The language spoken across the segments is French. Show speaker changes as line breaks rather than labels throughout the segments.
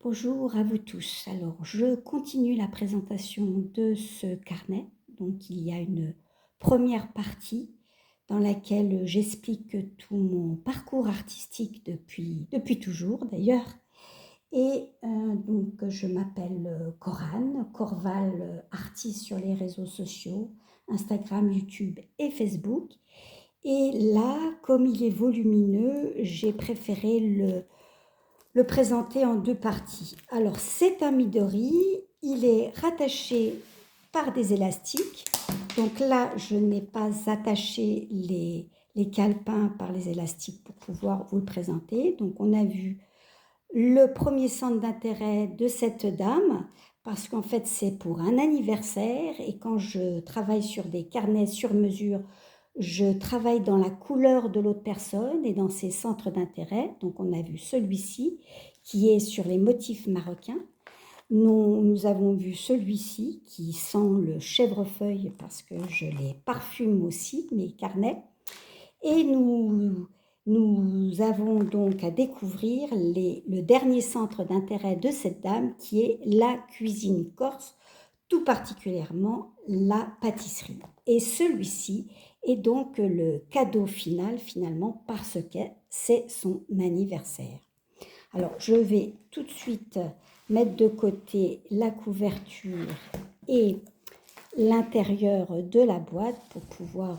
Bonjour à vous tous. Alors, je continue la présentation de ce carnet. Donc, il y a une première partie dans laquelle j'explique tout mon parcours artistique depuis toujours d'ailleurs. Et donc, je m'appelle Corane, Corval artiste sur les réseaux sociaux, Instagram, YouTube et Facebook. Et là, comme il est volumineux, j'ai préféré le présenter en deux parties. Alors, c'est un midori, il est rattaché par des élastiques. Donc là, je n'ai pas attaché les calepins par les élastiques pour pouvoir vous le présenter. Donc, on a vu le premier centre d'intérêt de cette dame, parce qu'en fait, c'est pour un anniversaire. Et quand je travaille sur des carnets sur mesure, je travaille dans la couleur de l'autre personne et dans ses centres d'intérêt. Donc, on a vu celui-ci qui est sur les motifs marocains. Nous avons vu celui-ci qui sent le chèvrefeuille parce que je les parfume aussi, mes carnets. Et nous avons donc à découvrir le dernier centre d'intérêt de cette dame qui est la cuisine corse, tout particulièrement la pâtisserie. Et celui-ci est donc le cadeau final finalement parce que c'est son anniversaire. Alors je vais tout de suite mettre de côté la couverture et l'intérieur de la boîte pour pouvoir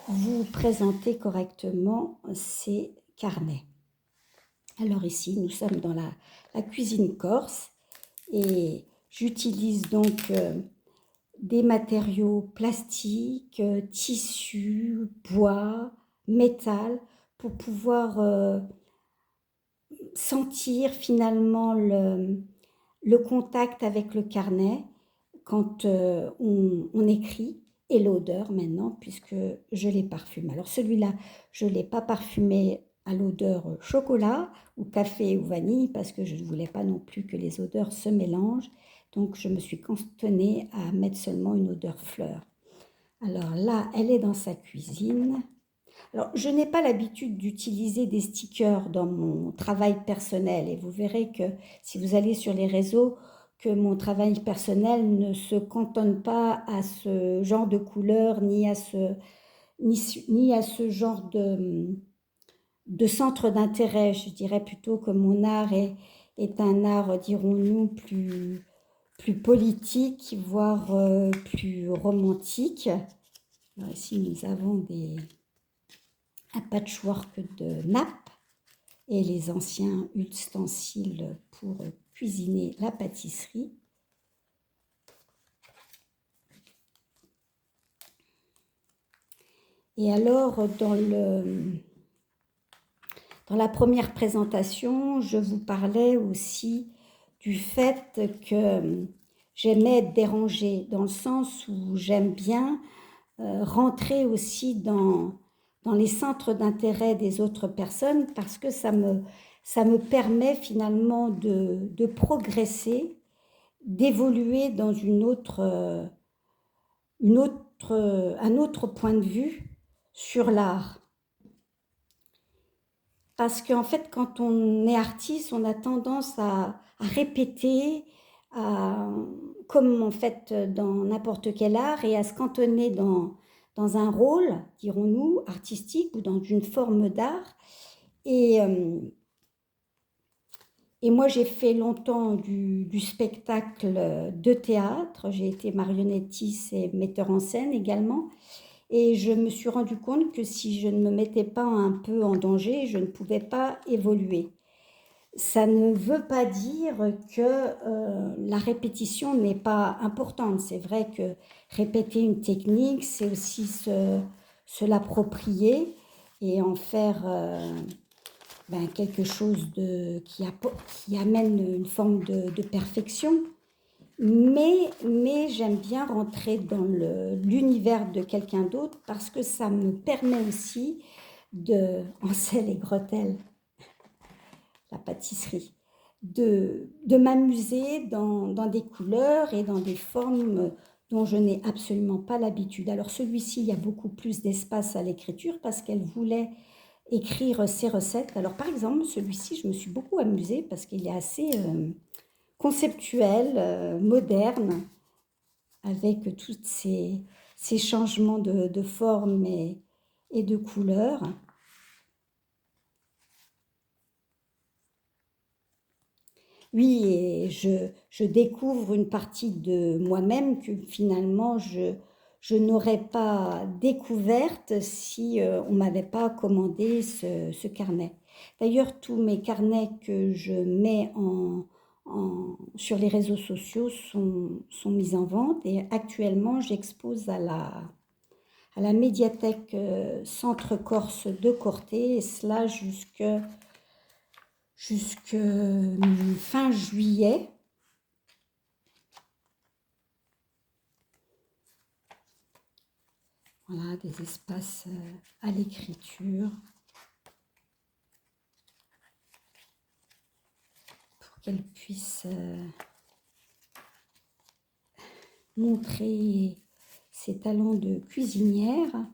vous présenter correctement ces carnets. Alors ici, nous sommes dans la cuisine corse et j'utilise donc des matériaux plastiques, tissus, bois, métal pour pouvoir sentir finalement le contact avec le carnet quand on écrit et l'odeur maintenant puisque je les parfume. Alors celui-là, je ne l'ai pas parfumé à l'odeur chocolat ou café ou vanille parce que je ne voulais pas non plus que les odeurs se mélangent. Donc je me suis cantonnée à mettre seulement une odeur fleur. Alors là, elle est dans sa cuisine. Alors, je n'ai pas l'habitude d'utiliser des stickers dans mon travail personnel et vous verrez que si vous allez sur les réseaux, que mon travail personnel ne se cantonne pas à ce genre de couleur ni à ce genre de centre d'intérêt. Je dirais plutôt que mon art est un art, dirons-nous, plus politique, voire plus romantique. Alors ici, nous avons un patchwork de nappes et les anciens ustensiles pour cuisiner la pâtisserie. Et alors, dans la première présentation, je vous parlais aussi du fait que j'aimais être dérangée, dans le sens où j'aime bien rentrer aussi dans les centres d'intérêt des autres personnes parce que ça me permet finalement de progresser, d'évoluer dans un autre point de vue sur l'art. Parce qu'en fait, quand on est artiste, on a tendance à répéter, comme en fait dans n'importe quel art, et à se cantonner dans un rôle, dirons-nous, artistique ou dans une forme d'art. Et moi, j'ai fait longtemps du spectacle de théâtre. J'ai été marionnettiste et metteur en scène également. Et je me suis rendu compte que si je ne me mettais pas un peu en danger, je ne pouvais pas évoluer. Ça ne veut pas dire que la répétition n'est pas importante. C'est vrai que répéter une technique, c'est aussi se l'approprier et en faire quelque chose qui amène une forme de perfection. Mais j'aime bien rentrer dans l'univers de quelqu'un d'autre parce que ça me permet aussi Hansel et Gretel, la pâtisserie, de m'amuser dans des couleurs et dans des formes dont je n'ai absolument pas l'habitude. Alors celui-ci, il y a beaucoup plus d'espace à l'écriture parce qu'elle voulait écrire ses recettes. Alors par exemple, celui-ci, je me suis beaucoup amusée parce qu'il est assez conceptuel, moderne, avec tous ces changements de forme et de couleurs. Oui, et je découvre une partie de moi-même que finalement je n'aurais pas découverte si on m'avait pas commandé ce carnet. D'ailleurs, tous mes carnets que je mets sur les réseaux sociaux sont mis en vente et actuellement j'expose à la médiathèque Centre Corse de Corté et cela jusque fin juillet. Voilà, des espaces à l'écriture pour qu'elle puisse montrer ses talents de cuisinière.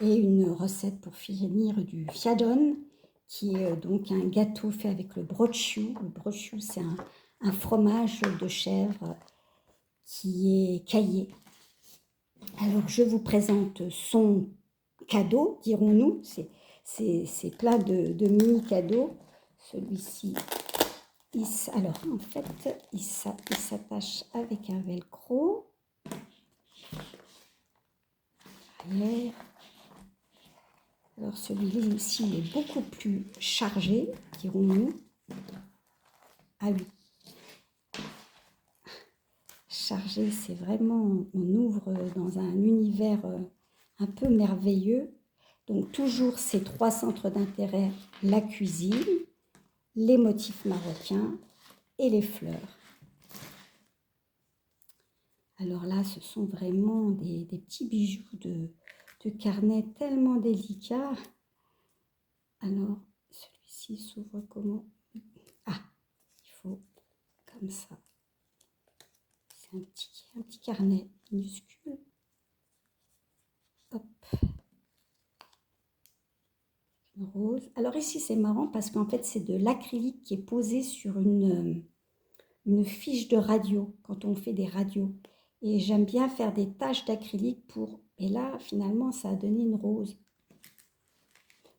Et une recette pour finir du fiadone, qui est donc un gâteau fait avec le brochu. Le brochu, c'est un fromage de chèvre qui est caillé. Alors, je vous présente son cadeau, dirons-nous. C'est plein de mini-cadeaux. Celui-ci, alors en fait, il s'attache avec un velcro. Derrière. Alors celui-ci, il est beaucoup plus chargé, dirons-nous. Ah oui. Chargé, c'est vraiment, on ouvre dans un univers un peu merveilleux. Donc toujours ces 3 centres d'intérêt, la cuisine, les motifs marocains et les fleurs. Alors là, ce sont vraiment des petits bijoux de carnet tellement délicats. Alors, celui-ci s'ouvre comment? Ah, il faut comme ça. C'est un petit carnet minuscule. Hop. Une rose. Alors ici, c'est marrant parce qu'en fait, c'est de l'acrylique qui est posé sur une fiche de radio, quand on fait des radios. Et j'aime bien faire des taches d'acrylique pour... Et là, finalement, ça a donné une rose.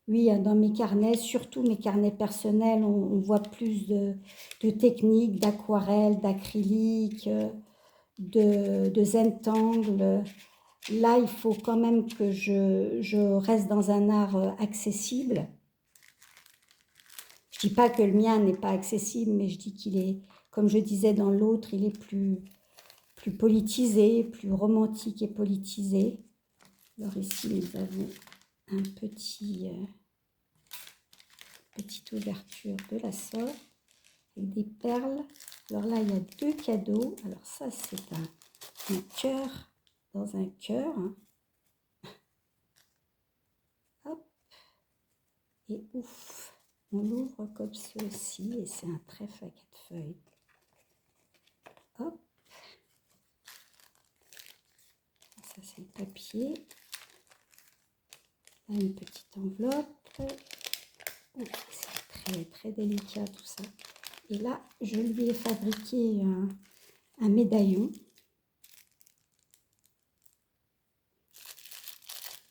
Oui, dans mes carnets, surtout mes carnets personnels, on voit plus de techniques, d'aquarelle, d'acrylique, de Zentangle. Là, il faut quand même que je reste dans un art accessible. Je ne dis pas que le mien n'est pas accessible, mais je dis qu'il est, comme je disais dans l'autre, il est plus politisé, plus romantique et politisé. Alors ici, nous avons un petite ouverture de la sorte avec des perles. Alors là, il y a 2 cadeaux. Alors ça, c'est un cœur dans un cœur. Hop. Et ouf, on l'ouvre comme ceci et c'est un trèfle à 4 feuilles. Hop. Ça, c'est le papier. Là, une petite enveloppe. C'est très, très délicat tout ça. Et là, je lui ai fabriqué un médaillon.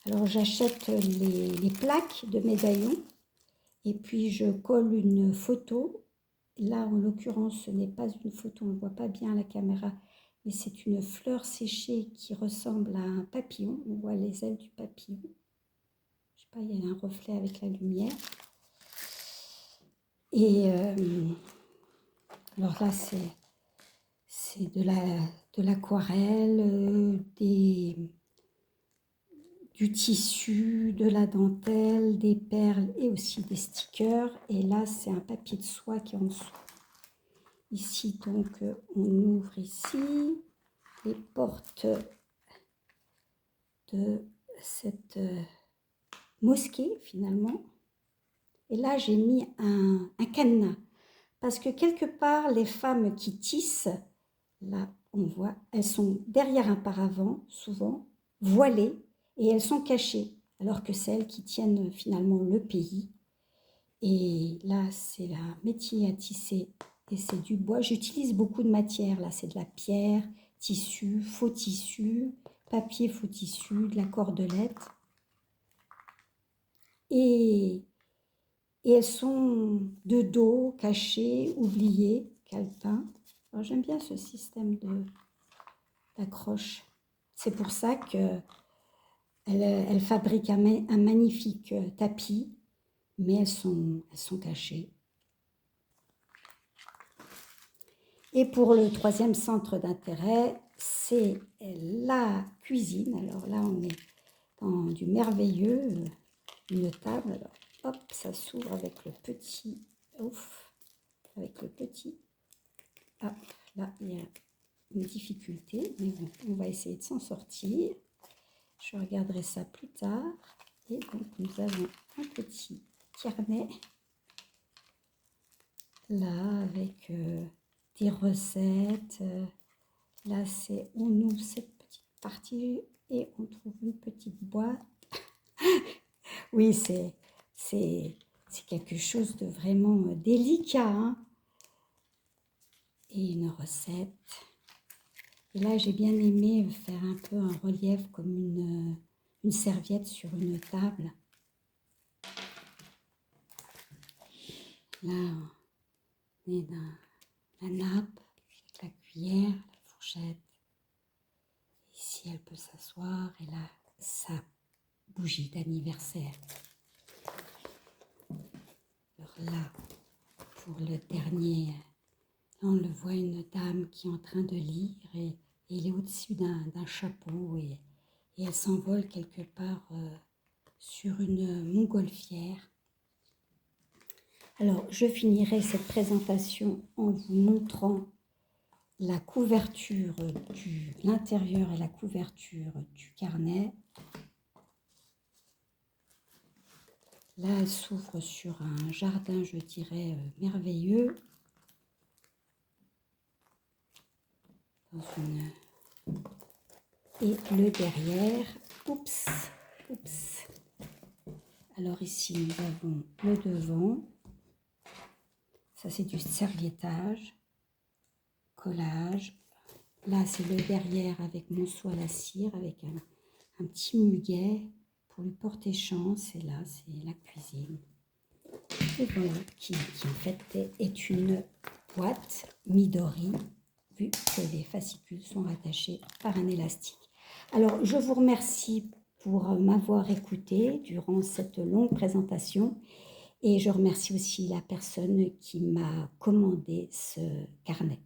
Alors, j'achète les plaques de médaillon et puis je colle une photo. Là, en l'occurrence, ce n'est pas une photo, on ne voit pas bien à la caméra, mais c'est une fleur séchée qui ressemble à un papillon. On voit les ailes du papillon. Je sais pas, il y a un reflet avec la lumière. Et alors là, c'est de l'aquarelle, du tissu, de la dentelle, des perles et aussi des stickers. Et là, c'est un papier de soie qui est en dessous. Ici, donc, on ouvre ici les portes de cette mosquée, finalement. Et là, j'ai mis un cadenas parce que quelque part, les femmes qui tissent, là, on voit, elles sont derrière un paravent, souvent, voilées, et elles sont cachées, alors que celles qui tiennent finalement le pays. Et là, c'est un métier à tisser, et c'est du bois. J'utilise beaucoup de matières, là, c'est de la pierre, tissu, faux tissu, papier faux tissu, de la cordelette. Et elles sont de dos, cachées, oubliées, calepin. Alors j'aime bien ce système d'accroche. C'est pour ça qu'elle elle fabrique un magnifique tapis, mais elles sont cachées. Et pour le troisième centre d'intérêt, c'est la cuisine. Alors là, on est dans du merveilleux, une table. Alors, hop, ça s'ouvre avec le petit, ouf, avec le petit. Hop, là, il y a une difficulté, mais bon, on va essayer de s'en sortir. Je regarderai ça plus tard. Et donc, nous avons un petit carnet, là, avec des recettes. Là, on ouvre cette petite partie et on trouve une petite boîte. Oui, c'est quelque chose de vraiment délicat, hein. Et une recette. Et là, j'ai bien aimé faire un peu un relief comme une serviette sur une table. Là, on est dans la nappe, avec la cuillère, la fourchette. Ici, elle peut s'asseoir et là, sa bougie d'anniversaire. Alors là, pour le dernier, là, on le voit, une dame qui est en train de lire et il est au-dessus d'un chapeau et elle s'envole quelque part sur une montgolfière. Alors, je finirai cette présentation en vous montrant la couverture l'intérieur et la couverture du carnet. Là, elle s'ouvre sur un jardin, je dirais, merveilleux. Et le derrière, oups. Alors ici, nous avons le devant. Ça, c'est du serviettage, collage. Là, c'est le derrière avec mon seau à la cire, avec un petit muguet pour lui porter chance. Et là, c'est la cuisine. Et voilà, qui en fait est une boîte Midori, vu que les fascicules sont rattachés par un élastique. Alors, je vous remercie pour m'avoir écouté durant cette longue présentation et je remercie aussi la personne qui m'a commandé ce carnet.